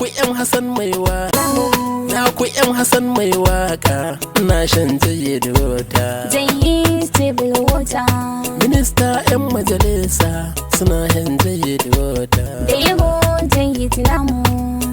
ku yan Hassan mai waka, na ku yan Hassan mai waka, ina shan jayyid water. Jayyid table water. Minista yan majalisa suna shan jayyid water. Da yabo jayyid namu.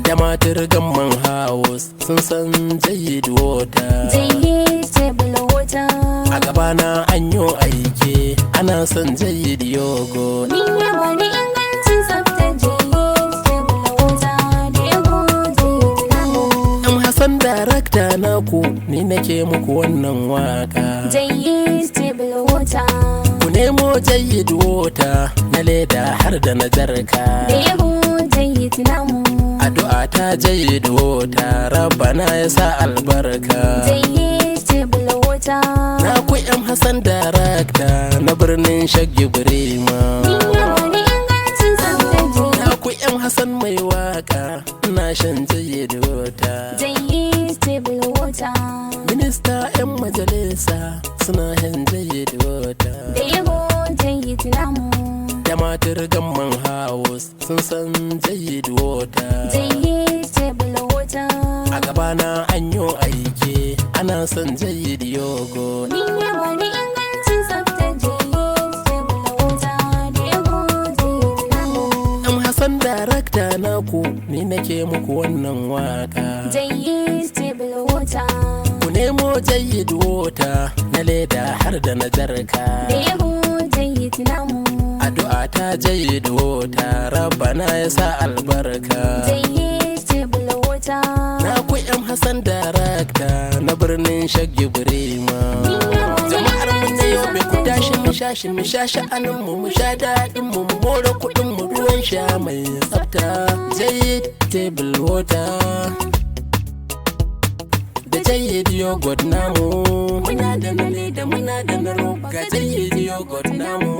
Da matar gamman house sun san jayyid water. Jayyid table water. A gabana an yi aiki ana son jayyid yogurt. Ni ne wani ingancin tsaftar jayyid table water. Da yabo jayyid namu. Yan Hassan darakta naku ni nake muku wannan waka. Jayyid table water. Ku nemo jayyid water na leda har da na jarka. Da yabo jayyid namu. Addu'a ta jayyid water rabbana ya sa albarka. Jayyid table water. Na ku yan Hassan darakta na birnin Shaggi Birima. Ni ne wani ingancin tsaftar jayyid. Na ku yan Hassan mai waka ina shan jayyid water. Jayyid table water. Minista yan majalisa suna shan jayyid water. Da yabo jayyid namu. Da matar gamman house sun san jayyid water. Jayyid table water. A gabana an yi aiki ana son jayyid yogurt. Ni ne wani ingancin tsaftar jayyid table water. Da yabo jayyid namu. Yan Hassan darakta naku ni nake muku wannan waka. Jayyid table water. Ku nemo jayyid water na leda har da na jarka. Da yabo jayyid namu. Addu'a ta jayyid water rabbana ya sa albarka. Jayyid table water. Na ku yan Hassan darakta na birnin Shaggi Birima. Jama'ar mu na yau me ku tashi mu sha sha'anin mu sha daɗin mu more kuɗin mu ruwan sha mai tsafta. Jayyid table water da jayyid yogurt namu. Muna da na leda muna da na roba ga jayyid yogurt namu.